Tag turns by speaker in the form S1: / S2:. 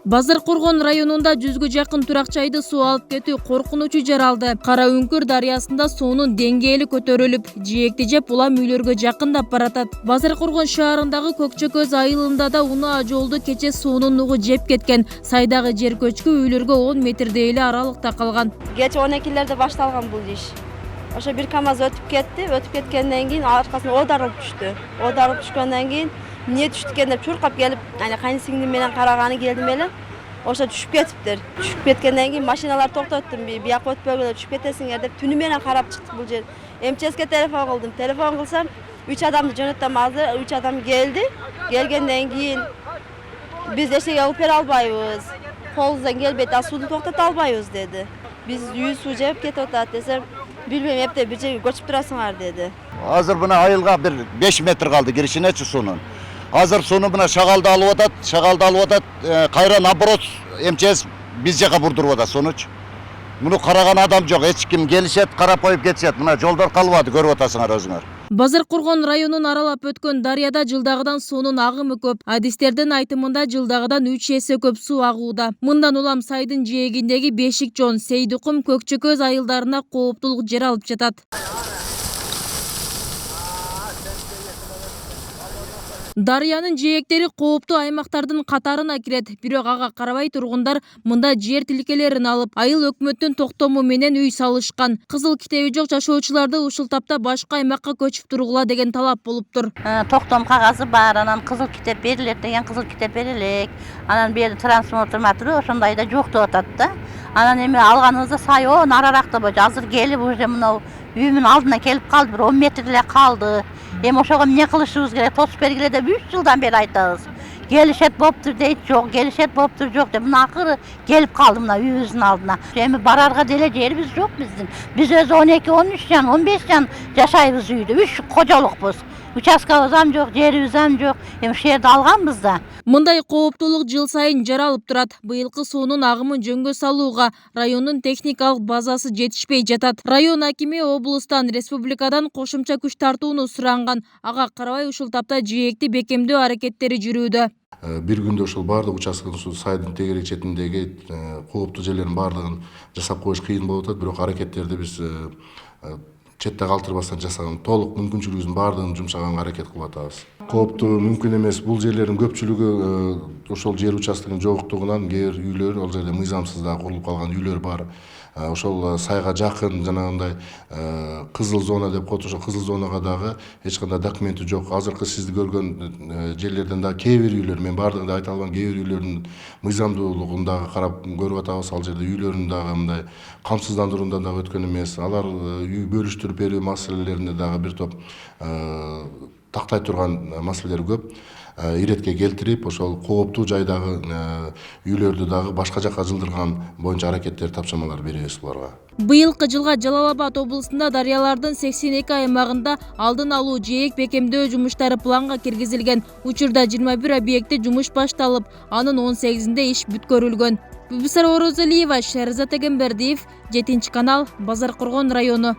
S1: Базаркоргон районунда 100ге жакын турак жайды суу алып кетүү коркунучу жаралды. Кара Үңкүр дарыясында суунун деңгээли көтөрүлүп, жээкти жеп улам үйлөргө жакындап баратат. Базаркоргон шаарындагы Көкчөкөз айылында да унаа жолду кече суунун нугу жеп кеткен. Сайдагы жер көчкү үйлөргө 10 метрдей эле аралыкта калган.
S2: Кече 12-лерде башталган бул иш. Ошо бир КАМАЗ өтүп кетти. Өтүп кеткенден кийин аркасына оодарылып түштү. Оодарылып түшкөндөн кийин эмне түштү экен деп чуркап келип, кайнысиңдим менен караганы келдим эле. Ошо түшүп кетиптир. Түшүп кеткенден кийин машиналар токтоттум. Бияка өтпөгүлө түшүп кетесиңер деп түнү менен карап чыктык бул жер. МЧСке телефон кылдым. Телефон кылсам 3 адамды жөнөттөм азыр. 3 адам келди. Келгенден кийин биз эчеге алып бере албайбыз. Колубуздан келбейт, сууну токтото албайбыз деди. Биз үй суу жеп кетип атат десем, билбейм, эптеп бир жерге көчүп турасыңар деди.
S3: Азыр мына айылга бир 5 метр калды киришинечи суунун. Азыр суну мына шагалды алып атат, кайра наоборот МЧС биз жака бурдуруп атат сунучу. Муну караган адам жок, эч ким келишет, карап коюп кетишет. Мына жолдор калбады, көрүп атасыңар өзүңөр.
S1: Базаркоргон районун аралап өткөн дарыяда жылдагыдан суунун агымы көп. Адистердин айтымында жылдагыдан 3 эсе көп суу агууда. Мындан улам сайдын жээгиндеги Бешик Жон, Сейдикум, Көкчөкөз айылдарына кооптулук жер алып жатат. Дарыянын жээктери кооптуу аймактардын катарына кирет. Бирок ага карабай тургундар мында жер тилкелерин алып, айыл өкмөттүн токтому менен үй салышкан. Кызыл китеби жок жашоочуларды ушул тапта башка аймакка көчүп тургула деген талап болуптур.
S4: Токтом кагазы бар, анан кызыл китеп берилет деген кызыл китеп берелек. Анан бери трансформатору ошондой да жок деп атат да. Анан эми алганыбызда сайоо нараракта болчу. Азыр келип уже мына үйүмдүн алдына келип калды, бир 10 метр эле калды. Эми ошого эмне кылышыбыз керек? Тосуп бергиле деп 3 жылдан бери айтабыз. Келишет болуптур дейт, жок, келишет болуптур жок деп. Мына акыры келип калды мына үйүбүздүн алдына. Эми барарга деле жерибиз жок биздин. Биз өзү 12-13 жан, 15 жан жашайбыз үйдө. 3 кожолукпуз. Участкабыз ам жок, жерибиз ам жок. Эми ушул жерди алганбыз да.
S1: Мындай кооптуулук жыл сайын жаралып турат. Быйылкы суунун агымын жөнгө салууга райондун техникалык базасы жетишпей жатат. Район акими облустан, республикадан кошумча күч тартууну суранган. Ага карабай ушул тапта жээкти бекемдөө аракеттери жүрүүдө.
S5: Бир күндө ушул баардык участканын сайдын тегерек четиндеги кооптуу жерлердин баардыгын жасап коюш кыйын болуп атат, бирок аракеттерди биз четте калтырбастан жасаган, толук мүмкүнчүлүгүбүздүн баардыгын жумшаганга аракет кылып атабыз. Кооптуу мүмкүн эмес, бул жерлердин көпчүлүгү ошол жер участкынын жоктугунан кээ бир үйлөр, ал жерде мыйзамсыз да курулуп калган үйлөр бар. Ошол сайга жакын жанагындай кызыл зона деп коет, ошол кызыл зонага дагы эч кандай документи жок. Азыркы сизди көргөн жерлерден дагы кээ бир үйлөр, мен баардыгын да айта албайм, кээ бир үйлөрдүн мыйзамдуулугун дагы карап көрүп атабыз. Ал жерде үйлөрүн дагы мындай камсыздандыруудан дагы өткөн эмес. Алар үй бөлүштүрүп берүү маселелеринде дагы бир топ тактай турган маселелер көп. Иретке келтирип, ошол кооптуу жайдагы үйлөрдү дагы башка жакка жылдырган боюнча аракеттер, тапшырмалар беребиз буларга.
S1: Быйылкы жылга Жалал Абад облусунда дарыялардын 82 аймагында алдын алуу жээк бекемдөө жумуштары планга киргизилген. Учурда 21 объектте жумуш башталып, анын 18-inde иш бүткөрүлгөн. Бибисара Орозалиева, Шерзат Эгембердиев, 7 канал, Базаркоргон району.